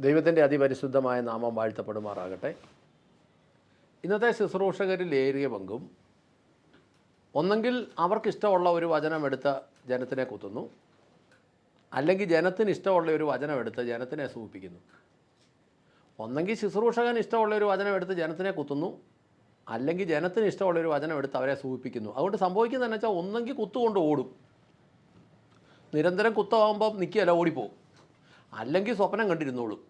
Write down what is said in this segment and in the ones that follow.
ദൈവത്തിൻ്റെ അതിപരിശുദ്ധമായ നാമം വാഴ്ത്തപ്പെടുമാറാകട്ടെ. ഇന്നത്തെ ശുശ്രൂഷകരിൽ ഏറിയ പങ്കും ഒന്നെങ്കിൽ അവർക്കിഷ്ടമുള്ള ഒരു വചനം എടുത്ത് ജനത്തിനെ കുത്തുന്നു, അല്ലെങ്കിൽ ജനത്തിന് ഇഷ്ടമുള്ള ഒരു വചനം എടുത്ത് ജനത്തിനെ സൂചിപ്പിക്കുന്നു. ഒന്നെങ്കിൽ ശുശ്രൂഷകൻ ഇഷ്ടമുള്ള ഒരു വചനം എടുത്ത് ജനത്തിനെ കുത്തുന്നു, അല്ലെങ്കിൽ ജനത്തിന് ഇഷ്ടമുള്ള ഒരു വചനം എടുത്ത് അവരെ സൂചിപ്പിക്കുന്നു. അതുകൊണ്ട് സംഭവിക്കുന്നതെന്ന് വെച്ചാൽ ഒന്നെങ്കിൽ കുത്തുകൊണ്ട് ഓടും, നിരന്തരം കുത്താകുമ്പം നിൽക്കുകയല്ല, ഓടിപ്പോവും, അല്ലെങ്കിൽ സ്വപ്നം കണ്ടിരുന്നോളും.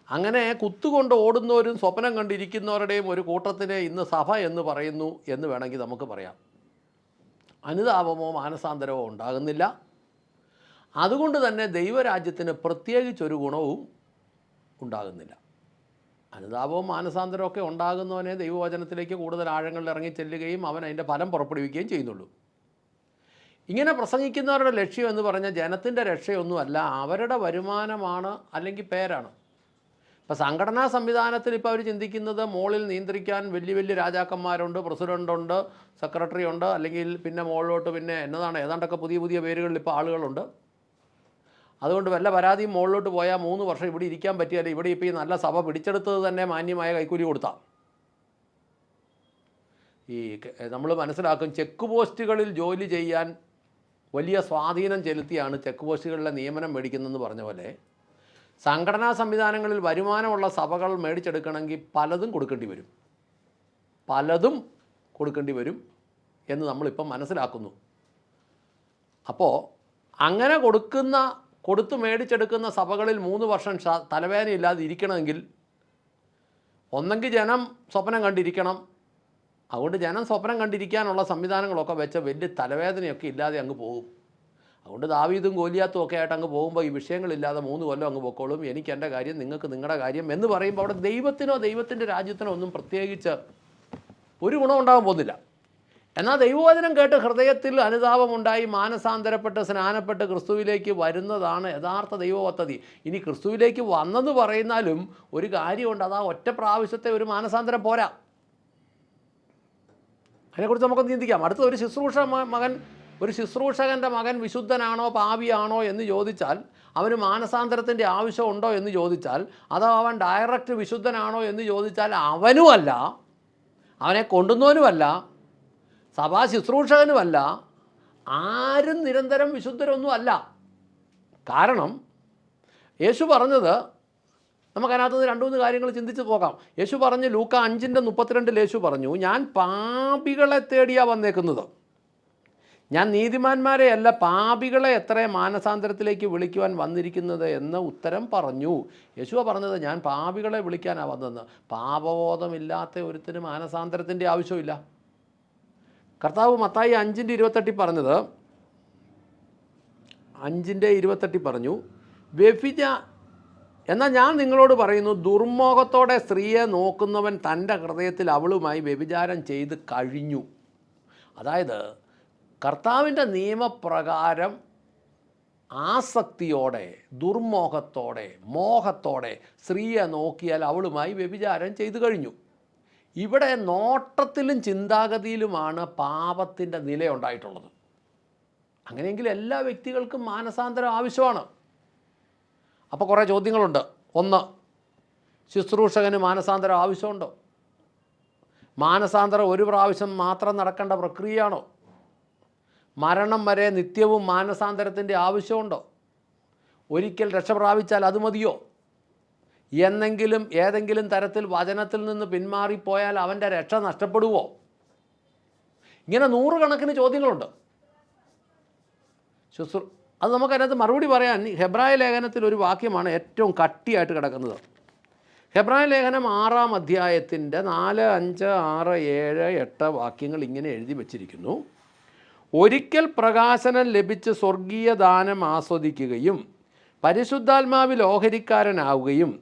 അങ്ങനെ കുത്തുകൊണ്ട് ഓടുന്നവരും സ്വപ്നം കണ്ടിരിക്കുന്നവരുടെയും ഒരു കൂട്ടത്തിനെ ഇന്ന് സഭ എന്ന് പറയുന്നു എന്ന് വേണമെങ്കിൽ നമുക്ക് പറയാം. അനുതാപമോ മാനസാന്തരമോ ഉണ്ടാകുന്നില്ല. അതുകൊണ്ട് തന്നെ ദൈവരാജ്യത്തിന് പ്രത്യേകിച്ചൊരു ഗുണവും ഉണ്ടാകുന്നില്ല. അനുതാപവും മാനസാന്തരവും ഒക്കെ ഉണ്ടാകുന്നവനെ ദൈവവചനത്തിലേക്ക് കൂടുതൽ ആഴങ്ങളിൽ ഇറങ്ങി ചെല്ലുകയും അവൻ അതിൻ്റെ ഫലം പുറപ്പെടുവിക്കുകയും ചെയ്യുന്നുള്ളൂ. ഇങ്ങനെ പ്രസംഗിക്കുന്നവരുടെ ലക്ഷ്യം എന്ന് പറഞ്ഞാൽ ജനത്തിൻ്റെ രക്ഷയൊന്നുമല്ല, അവരുടെ വരുമാനമാണ് അല്ലെങ്കിൽ പേരാണ്. ഇപ്പോൾ സംഘടനാ സംവിധാനത്തിൽ ഇപ്പോൾ അവർ ചിന്തിക്കുന്നത് മോളിൽ നിയന്ത്രിക്കാൻ വലിയ വലിയ രാജാക്കന്മാരുണ്ട്, പ്രസിഡൻ്റുണ്ട്, സെക്രട്ടറി ഉണ്ട്, അല്ലെങ്കിൽ പിന്നെ മുകളിലോട്ട് പിന്നെ ഏതാണ്ടൊക്കെ പുതിയ പുതിയ പേരുകളിൽ ഇപ്പോൾ ആളുകളുണ്ട്. അതുകൊണ്ട് വല്ല പരാതിയും മുകളിലോട്ട് പോയാൽ 3 വർഷം ഇവിടെ ഇരിക്കാൻ പറ്റിയാൽ ഇവിടെ ഇപ്പോൾ ഈ നല്ല സഭ പിടിച്ചെടുത്തത് തന്നെ മാന്യമായ കൈക്കൂലി കൊടുത്താൽ. ഈ നമ്മൾ മനസ്സിലാക്കും, ചെക്ക് പോസ്റ്റുകളിൽ ജോലി ചെയ്യാൻ വലിയ സ്വാധീനം ചെലുത്തിയാണ് ചെക്ക് പോസ്റ്റുകളിലെ നിയമനം മേടിക്കുന്നതെന്ന് പറഞ്ഞ പോലെ സംഘടനാ സംവിധാനങ്ങളിൽ വരുമാനമുള്ള സഭകൾ മേടിച്ചെടുക്കണമെങ്കിൽ പലതും കൊടുക്കേണ്ടി വരും എന്ന് നമ്മളിപ്പം മനസ്സിലാക്കുന്നു. അപ്പോൾ അങ്ങനെ കൊടുത്ത് മേടിച്ചെടുക്കുന്ന സഭകളിൽ 3 വർഷം തലവേദന ഇല്ലാതെ ഇരിക്കണമെങ്കിൽ ഒന്നെങ്കിൽ ജനം സ്വപ്നം കണ്ടിരിക്കണം. അതുകൊണ്ട് ജനം സ്വപ്നം കണ്ടിരിക്കാനുള്ള സംവിധാനങ്ങളൊക്കെ വെച്ച വലിയ തലവേദനയൊക്കെ ഇല്ലാതെ അങ്ങ് പോകും. അതുകൊണ്ട് ദാവീദും ഗോലിയാത്തും ഒക്കെ ആയിട്ട് അങ്ങ് പോകുമ്പോൾ ഈ വിഷയങ്ങളില്ലാതെ 3 കൊല്ലം അങ്ങ് പൊക്കോളും. എനിക്ക് എൻ്റെ കാര്യം, നിങ്ങൾക്ക് നിങ്ങളുടെ കാര്യം എന്ന് പറയുമ്പോൾ അവിടെ ദൈവത്തിനോ ദൈവത്തിൻ്റെ രാജ്യത്തിനോ ഒന്നും പ്രത്യേകിച്ച് ഒരു ഗുണം ഉണ്ടാകാൻ പോകുന്നില്ല. എന്നാൽ ദൈവവചനം കേട്ട് ഹൃദയത്തിൽ അനുതാപമുണ്ടായി മാനസാന്തരപ്പെട്ട് സ്നാനപ്പെട്ട് ക്രിസ്തുവിലേക്ക് വരുന്നതാണ് യഥാർത്ഥ ദൈവപദ്ധതി. ഇനി ക്രിസ്തുവിലേക്ക് വന്നെന്ന് പറയുന്നാലും ഒരു കാര്യമുണ്ട്, അതാ ഒറ്റ പ്രാവശ്യത്തെ ഒരു മാനസാന്തരം പോരാ. അതിനെക്കുറിച്ച് നമുക്കൊന്ന് ചിന്തിക്കാം. അടുത്ത ഒരു ശുശ്രൂഷകൻ്റെ മകൻ വിശുദ്ധനാണോ പാപിയാണോ എന്ന് ചോദിച്ചാൽ, അവന് മാനസാന്തരത്തിൻ്റെ ആവശ്യമുണ്ടോ എന്ന് ചോദിച്ചാൽ, അതോ അവൻ ഡയറക്റ്റ് വിശുദ്ധനാണോ എന്ന് ചോദിച്ചാൽ അവനുമല്ല, അവനെ കൊണ്ടുവന്നവനുമല്ല, സഭാ ശുശ്രൂഷകനുമല്ല, ആരും നിരന്തരം വിശുദ്ധരൊന്നുമല്ല. കാരണം യേശു പറഞ്ഞത്, നമുക്കതിനകത്ത് 2-3 കാര്യങ്ങൾ ചിന്തിച്ച് പോകാം. യേശു പറഞ്ഞ് ലൂക്ക 5:32 യേശു പറഞ്ഞു, ഞാൻ പാപികളെ തേടിയാണ് വന്നേക്കുന്നത്, ഞാൻ നീതിമാന്മാരെ അല്ല പാപികളെ എത്ര മാനസാന്തരത്തിലേക്ക് വിളിക്കുവാൻ വന്നിരിക്കുന്നത് എന്ന് ഉത്തരം പറഞ്ഞു. യേശുവ പറഞ്ഞത് ഞാൻ പാപികളെ വിളിക്കാനാണ് വന്നതെന്ന്. പാപബോധമില്ലാത്ത ഒരുത്തിന് മാനസാന്തരത്തിൻ്റെ ആവശ്യമില്ല. കർത്താവ് മത്തായി 5:28 പറഞ്ഞത്, 5:28 പറഞ്ഞു, എന്നാൽ ഞാൻ നിങ്ങളോട് പറയുന്നു, ദുർമോഹത്തോടെ സ്ത്രീയെ നോക്കുന്നവൻ തൻ്റെ ഹൃദയത്തിൽ അവളുമായി വ്യഭിചാരം ചെയ്ത് കഴിഞ്ഞു. അതായത് കർത്താവിൻ്റെ നിയമപ്രകാരം ആസക്തിയോടെ, ദുർമോഹത്തോടെ, മോഹത്തോടെ സ്ത്രീയെ നോക്കിയാൽ അവളുമായി വ്യഭിചാരം ചെയ്തു കഴിഞ്ഞു. ഇവിടെ നോട്ടത്തിലും ചിന്താഗതിയിലുമാണ് പാപത്തിൻ്റെ നിലയുണ്ടായിട്ടുള്ളത്. അങ്ങനെയെങ്കിൽ എല്ലാ വ്യക്തികൾക്കും മാനസാന്തരം ആവശ്യമാണ്. അപ്പോൾ കുറേ ചോദ്യങ്ങളുണ്ട്. 1, ശുശ്രൂഷകന് മാനസാന്തരം ആവശ്യമുണ്ടോ? മാനസാന്തരം ഒരു പ്രാവശ്യം മാത്രം നടക്കേണ്ട പ്രക്രിയയാണോ? മരണം വരെ നിത്യവും മാനസാന്തരത്തിൻ്റെ ആവശ്യമുണ്ടോ? ഒരിക്കൽ രക്ഷ പ്രാപിച്ചാൽ അത് മതിയോ? ഏതെങ്കിലും തരത്തിൽ വചനത്തിൽ നിന്ന് പിന്മാറിപ്പോയാൽ അവൻ്റെ രക്ഷ നഷ്ടപ്പെടുവോ? ഇങ്ങനെ 100 കണക്കിന് ചോദ്യങ്ങളുണ്ട്. അത് നമുക്കതിനകത്ത് മറുപടി പറയാൻ ഹെബ്രായ ലേഖനത്തിൽ ഒരു വാക്യമാണ് ഏറ്റവും കട്ടിയായിട്ട് കിടക്കുന്നത്. ഹെബ്രായ ലേഖനം 6-ാം അധ്യായത്തിൻ്റെ 4, 5, 6, 7, 8 വാക്യങ്ങൾ ഇങ്ങനെ എഴുതി വച്ചിരിക്കുന്നു. ഒരിക്കൽ പ്രകാശനം ലഭിച്ച് സ്വർഗീയ ദാനം ആസ്വദിക്കുകയും പരിശുദ്ധാത്മാവിൽ ഓഹരിക്കാരനാവുകയും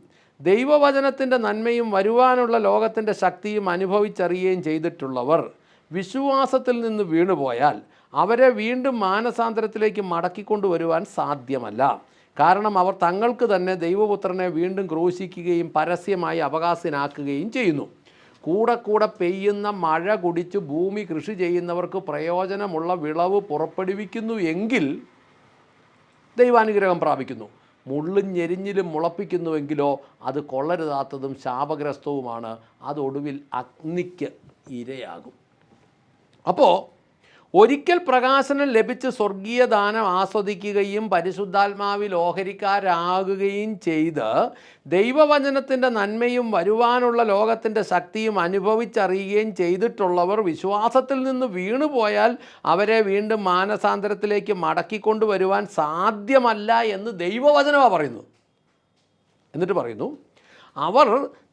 ദൈവവചനത്തിൻ്റെ നന്മയും വരുവാനുള്ള ലോകത്തിൻ്റെ ശക്തിയും അനുഭവിച്ചറിയുകയും ചെയ്തിട്ടുള്ളവർ വിശ്വാസത്തിൽ നിന്ന് വീണുപോയാൽ അവരെ വീണ്ടും മാനസാന്തരത്തിലേക്ക് മടക്കിക്കൊണ്ടുവരുവാൻ സാധ്യമല്ല. കാരണം അവർ തങ്ങൾക്ക് തന്നെ ദൈവപുത്രനെ വീണ്ടും ക്രൂശിക്കുകയും പരസ്യമായി അവകാശനാക്കുകയും ചെയ്യുന്നു. കൂടെ പെയ്യുന്ന മഴ കുടിച്ച് ഭൂമി കൃഷി ചെയ്യുന്നവർക്ക് പ്രയോജനമുള്ള വിളവ് പുറപ്പെടുവിക്കുന്നു എങ്കിൽ ദൈവാനുഗ്രഹം പ്രാപിക്കുന്നു. മുള്ളും ഞെരിഞ്ഞിലും മുളപ്പിക്കുന്നുവെങ്കിലോ അത് കൊള്ളരുതാത്തതും ശാപഗ്രസ്തവുമാണ്, അതൊടുവിൽ അഗ്നിക്ക് ഇരയാകും. അപ്പോൾ ഒരിക്കൽ പ്രകാശനം ലഭിച്ച് സ്വർഗീയ ദാനം ആസ്വദിക്കുകയും പരിശുദ്ധാത്മാവിൽ ഓഹരിക്കാരാകുകയും ചെയ്ത് ദൈവവചനത്തിൻ്റെ നന്മയും വരുവാനുള്ള ലോകത്തിൻ്റെ ശക്തിയും അനുഭവിച്ചറിയുകയും ചെയ്തിട്ടുള്ളവർ വിശ്വാസത്തിൽ നിന്ന് വീണുപോയാൽ അവരെ വീണ്ടും മാനസാന്തരത്തിലേക്ക് മടക്കിക്കൊണ്ടുവരുവാൻ സാധ്യമല്ല എന്ന് ദൈവവചനമാണ് പറയുന്നു. എന്നിട്ട് പറയുന്നു, അവർ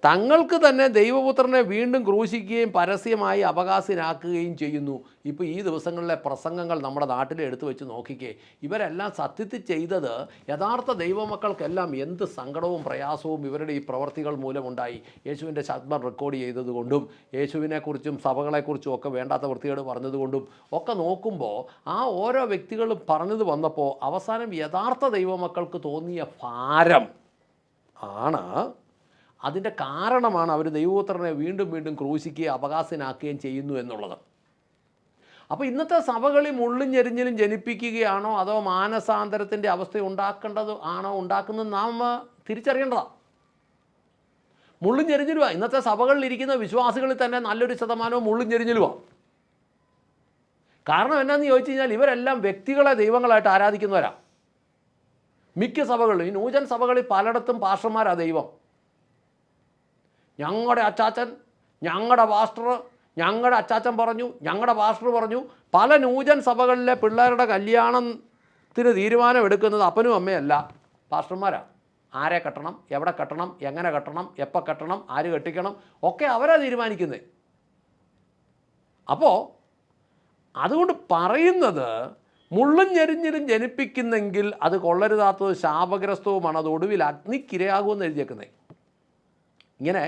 തങ്ങൾക്ക് തന്നെ ദൈവപുത്രനെ വീണ്ടും ക്രൂശിക്കുകയും പരസ്യമായി അപകാശനാക്കുകയും ചെയ്യുന്നു. ഇപ്പോൾ ഈ ദിവസങ്ങളിലെ പ്രസംഗങ്ങൾ നമ്മുടെ നാട്ടിൽ എടുത്തു വെച്ച് നോക്കിക്കേ. ഇവരെല്ലാം സത്യത്തിൽ ചെയ്തത് യഥാർത്ഥ ദൈവമക്കൾക്കെല്ലാം എന്ത് സങ്കടവും പ്രയാസവും ഇവരുടെ ഈ പ്രവർത്തികൾ മൂലമുണ്ടായി. യേശുവിൻ്റെ ശബ്ദം റെക്കോർഡ് ചെയ്തതുകൊണ്ടും യേശുവിനെക്കുറിച്ചും സഭകളെക്കുറിച്ചും ഒക്കെ വേണ്ടാത്ത വൃത്തികേട് പറഞ്ഞതുകൊണ്ടും ഒക്കെ നോക്കുമ്പോൾ ആ ഓരോ വ്യക്തികളും പറഞ്ഞത് വന്നപ്പോൾ അവസാനം യഥാർത്ഥ ദൈവമക്കൾക്ക് തോന്നിയ ഭാരം ആണ്, അതിൻ്റെ കാരണമാണ് അവർ ദൈവപുത്രനെ വീണ്ടും വീണ്ടും ക്രൂശിക്കുകയും അപകാശനാക്കുകയും ചെയ്യുന്നു എന്നുള്ളത്. അപ്പോൾ ഇന്നത്തെ സഭകളിൽ മുള്ളും ഞെരിഞ്ഞിലും ജനിപ്പിക്കുകയാണോ അതോ മാനസാന്തരത്തിൻ്റെ അവസ്ഥ ഉണ്ടാക്കേണ്ടത് ആണോ ഉണ്ടാക്കുന്നത് നാം തിരിച്ചറിയേണ്ടതാണ്. മുള്ളും ഞെരിഞ്ഞിലുമാണ്. ഇന്നത്തെ സഭകളിൽ ഇരിക്കുന്ന വിശ്വാസികളിൽ തന്നെ നല്ലൊരു ശതമാനവും മുള്ളും ഞെരിഞ്ഞിലുമാണ്. കാരണം എന്നാന്ന് ചോദിച്ചു കഴിഞ്ഞാൽ ഇവരെല്ലാം വ്യക്തികളെ ദൈവങ്ങളായിട്ട് ആരാധിക്കുന്നവരാണ്. മിക്ക സഭകളിലും, ഈ നൂജൻ സഭകളിൽ പലയിടത്തും പാസ്റ്റർമാരാണ് ദൈവം. ഞങ്ങളുടെ അച്ചാച്ചൻ, ഞങ്ങളുടെ പാസ്റ്റർ, ഞങ്ങളുടെ അച്ചാച്ചൻ പറഞ്ഞു, ഞങ്ങളുടെ പാസ്റ്റർ പറഞ്ഞു. പല നൂജൻ സഭകളിലെ പിള്ളേരുടെ കല്യാണത്തിന് തീരുമാനം എടുക്കുന്നത് അപ്പനും അമ്മയല്ല, പാസ്റ്റർമാരാണ്. ആരെ കെട്ടണം, എവിടെ കെട്ടണം, എങ്ങനെ കെട്ടണം, എപ്പോൾ കെട്ടണം, ആര് കെട്ടിക്കണം ഒക്കെ അവരാ തീരുമാനിക്കുന്നത്. അപ്പോൾ അതുകൊണ്ട് പറയുന്നത് മുള്ളും ഞെരിഞ്ഞിലും ജനിപ്പിക്കുന്നെങ്കിൽ അത് കൊള്ളരുതാത്തത് ശാപഗ്രസ്തവുമാണ്, അത് ഒടുവിൽ അഗ്നിക്കിരയാകുമെന്ന് എഴുതിയേക്കുന്നത്. ഇങ്ങനെ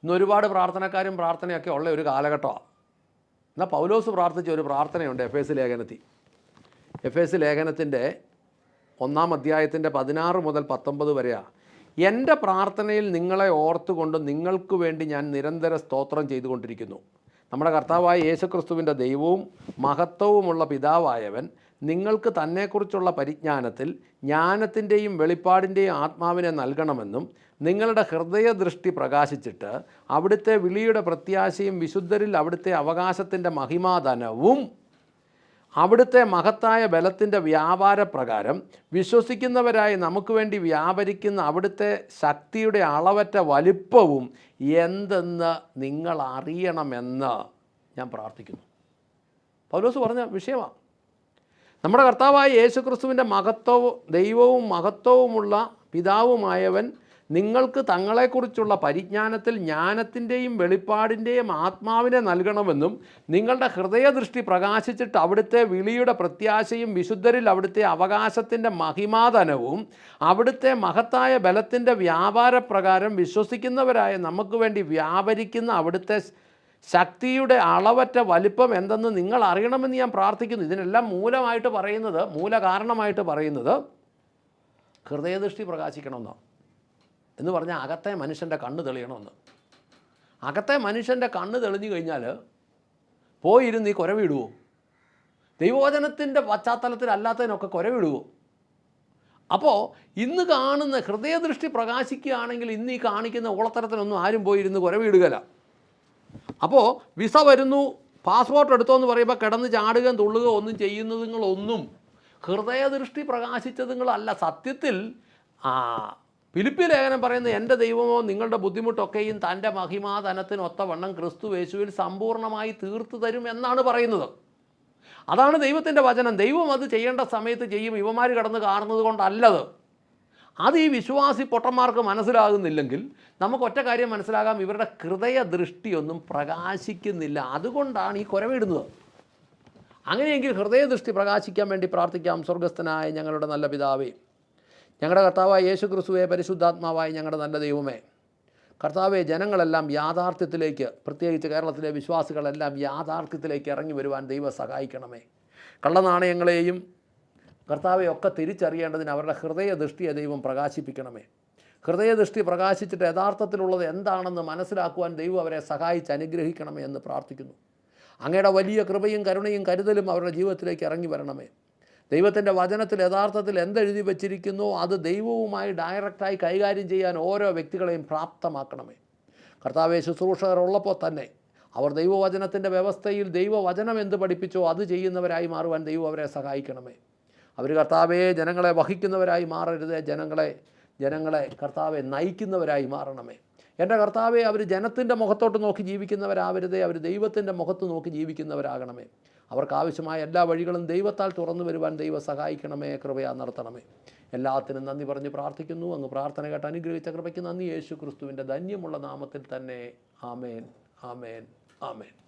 ഇന്ന് ഒരുപാട് പ്രാർത്ഥനക്കാരും പ്രാർത്ഥനയൊക്കെ ഉള്ള ഒരു കാലഘട്ടമാണ്. എന്നാൽ പൗലോസ് പ്രാർത്ഥിച്ച ഒരു പ്രാർത്ഥനയുണ്ട് എഫ് എസ് ലേഖനത്തിൻ്റെ 1-ാം അധ്യായത്തിൻ്റെ 16 മുതൽ 19 വരെയാണ്. എൻ്റെ പ്രാർത്ഥനയിൽ നിങ്ങളെ ഓർത്തുകൊണ്ട് നിങ്ങൾക്ക് വേണ്ടി ഞാൻ നിരന്തരം സ്തോത്രം ചെയ്തുകൊണ്ടിരിക്കുന്നു. നമ്മുടെ കർത്താവായ യേശുക്രിസ്തുവിൻ്റെ ദൈവവും മഹത്വവുമുള്ള പിതാവായവൻ നിങ്ങൾക്ക് തന്നെക്കുറിച്ചുള്ള പരിജ്ഞാനത്തിൽ ജ്ഞാനത്തിൻ്റെയും വെളിപ്പാടിൻ്റെയും ആത്മാവിനെ നൽകണമെന്നും നിങ്ങളുടെ ഹൃദയദൃഷ്ടി പ്രകാശിച്ചിട്ട് അവിടുത്തെ വിളിയുടെ പ്രത്യാശയും വിശുദ്ധരിൽ അവിടുത്തെ അവകാശത്തിൻ്റെ മഹിമാധനവും അവിടുത്തെ മഹത്തായ ബലത്തിൻ്റെ വ്യാപാരപ്രകാരം വിശ്വസിക്കുന്നവരായി നമുക്ക് വേണ്ടി വ്യാപരിക്കുന്ന അവിടുത്തെ ശക്തിയുടെ അളവറ്റ വലിപ്പവും എന്തെന്ന് നിങ്ങൾ അറിയണമെന്ന് ഞാൻ പ്രാർത്ഥിക്കുന്നു. പൗലോസ് പറഞ്ഞ വിഷയമാണ്. നമ്മുടെ കർത്താവായ യേശുക്രിസ്തുവിൻ്റെ ദൈവവും മഹത്വവുമുള്ള പിതാവുമായവൻ നിങ്ങൾക്ക് തങ്ങളെക്കുറിച്ചുള്ള പരിജ്ഞാനത്തിൽ ജ്ഞാനത്തിൻ്റെയും വെളിപ്പാടിൻ്റെയും ആത്മാവിനെ നൽകണമെന്നും നിങ്ങളുടെ ഹൃദയദൃഷ്ടി പ്രകാശിച്ചിട്ട് അവിടുത്തെ വിളിയുടെ പ്രത്യാശയും വിശുദ്ധരിൽ അവിടുത്തെ അവകാശത്തിൻ്റെ മഹിമാധനവും അവിടുത്തെ മഹത്തായ ബലത്തിൻ്റെ വ്യാപാരപ്രകാരം വിശ്വസിക്കുന്നവരായ നമുക്ക് വേണ്ടി വ്യാപരിക്കുന്ന അവിടുത്തെ ശക്തിയുടെ അളവറ്റ വലിപ്പം എന്തെന്ന് നിങ്ങൾ അറിയണമെന്ന് ഞാൻ പ്രാർത്ഥിക്കുന്നു. ഇതിനെല്ലാം മൂലകാരണമായിട്ട് പറയുന്നത് ഹൃദയദൃഷ്ടി പ്രകാശിക്കണമെന്നാണ്. എന്ന് പറഞ്ഞാൽ അകത്തെ മനുഷ്യൻ്റെ കണ്ണ് തെളിയണമെന്ന്. അകത്തെ മനുഷ്യൻ്റെ കണ്ണ് തെളിഞ്ഞു കഴിഞ്ഞാൽ പോയിരുന്ന് ഈ കുരവിടുവോ? ദൈവവചനത്തിൻ്റെ പശ്ചാത്തലത്തിലല്ലാത്തതിനൊക്കെ കുരവിടുവോ? അപ്പോൾ ഇന്ന് കാണുന്ന ഹൃദയദൃഷ്ടി പ്രകാശിക്കുകയാണെങ്കിൽ ഇന്ന് ഈ കാണിക്കുന്ന ഓളത്തരത്തിനൊന്നും ആരും പോയിരുന്ന് കുരവിടുകയില്ല. അപ്പോൾ വിസ വരുന്നു, പാസ്പോർട്ട് എടുത്തോ എന്ന് പറയുമ്പോൾ കിടന്ന് ചാടുകയും തുള്ളുകയോ ഒന്നും ചെയ്യുന്നതുങ്ങളൊന്നും ഹൃദയദൃഷ്ടി പ്രകാശിച്ചതുങ്ങളല്ല. സത്യത്തിൽ ഫിലിപ്പി ലേഖനം പറയുന്നത് എൻ്റെ ദൈവമോ നിങ്ങളുടെ ബുദ്ധിമുട്ടൊക്കെയും തൻ്റെ മഹിമാധനത്തിനൊത്തവണ്ണം ക്രിസ്തു യേശുവിൽ സമ്പൂർണ്ണമായി തീർത്തു തരും എന്നാണ് പറയുന്നത്. അതാണ് ദൈവത്തിൻ്റെ വചനം. ദൈവം അത് ചെയ്യേണ്ട സമയത്ത് ചെയ്യും. ഇവന്മാർ കിടന്ന് കാണുന്നത് കൊണ്ടല്ലത്. അത് ഈ വിശ്വാസി പൊട്ടന്മാർക്ക് മനസ്സിലാകുന്നില്ലെങ്കിൽ നമുക്ക് ഒറ്റ കാര്യം മനസ്സിലാകാം, ഇവരുടെ ഹൃദയദൃഷ്ടിയൊന്നും പ്രകാശിക്കുന്നില്ല. അതുകൊണ്ടാണ് ഈ കുരവിടുന്നത്. അങ്ങനെയെങ്കിൽ ഹൃദയദൃഷ്ടി പ്രകാശിക്കാൻ വേണ്ടി പ്രാർത്ഥിക്കാം. സ്വർഗസ്ഥനായ ഞങ്ങളുടെ നല്ല പിതാവേ, ഞങ്ങളുടെ കർത്താവായ യേശു ക്രിസ്തുവേ, പരിശുദ്ധാത്മാവായ ഞങ്ങളുടെ നല്ല ദൈവമേ, കർത്താവെ, ജനങ്ങളെല്ലാം യാഥാർത്ഥ്യത്തിലേക്ക്, പ്രത്യേകിച്ച് കേരളത്തിലെ വിശ്വാസികളെല്ലാം യാഥാർത്ഥ്യത്തിലേക്ക് ഇറങ്ങി വരുവാൻ ദൈവം സഹായിക്കണമേ. കള്ളനാണയങ്ങളെയും കർത്താവെ ഒക്കെ തിരിച്ചറിയേണ്ടതിന് അവരുടെ ഹൃദയദൃഷ്ടിയെ ദൈവം പ്രകാശിപ്പിക്കണമേ. ഹൃദയദൃഷ്ടി പ്രകാശിച്ചിട്ട് യഥാർത്ഥത്തിലുള്ളത് എന്താണെന്ന് മനസ്സിലാക്കുവാൻ ദൈവം അവരെ സഹായിച്ച് അനുഗ്രഹിക്കണമേ എന്ന് പ്രാർത്ഥിക്കുന്നു. അങ്ങയുടെ വലിയ കൃപയും കരുണയും കരുതലും അവരുടെ ജീവിതത്തിലേക്ക് ഇറങ്ങി വരണമേ. ദൈവത്തിൻ്റെ വചനത്തിൽ യഥാർത്ഥത്തിൽ എന്തെഴുതി വച്ചിരിക്കുന്നോ അത് ദൈവവുമായി ഡയറക്റ്റായി കൈകാര്യം ചെയ്യാൻ ഓരോ വ്യക്തികളെയും പ്രാപ്തമാക്കണമേ. കർത്താവെ, ശുശ്രൂഷകർ ഉള്ളപ്പോൾ തന്നെ അവർ ദൈവവചനത്തിൻ്റെ വ്യവസ്ഥയിൽ ദൈവവചനം എന്ത് പഠിപ്പിച്ചോ അത് ചെയ്യുന്നവരായി മാറുവാൻ ദൈവം അവരെ സഹായിക്കണമേ. അവർ കർത്താവെ ജനങ്ങളെ വഹിക്കുന്നവരായി മാറരുത്, ജനങ്ങളെ കർത്താവെ നയിക്കുന്നവരായി മാറണമേ. എൻ്റെ കർത്താവെ, അവർ ജനത്തിൻ്റെ മുഖത്തോട്ട് നോക്കി ജീവിക്കുന്നവരാവരുതേ, അവർ ദൈവത്തിൻ്റെ മുഖത്ത് നോക്കി ജീവിക്കുന്നവരാകണമേ. അവർക്കാവശ്യമായ എല്ലാ വഴികളും ദൈവത്താൽ തുറന്നു വരുവാൻ ദൈവം സഹായിക്കണമേ, കൃപയാ നടത്തണമേ. എല്ലാത്തിനും നന്ദി പറഞ്ഞ് പ്രാർത്ഥിക്കുന്നു. അങ്ങ് പ്രാർത്ഥന കേട്ട് അനുഗ്രഹിച്ച കൃപയ്ക്ക് നന്ദി. യേശു ക്രിസ്തുവിൻ്റെ ധന്യമുള്ള നാമത്തിൽ തന്നെ. ആമേൻ, ആമേൻ, ആമേൻ.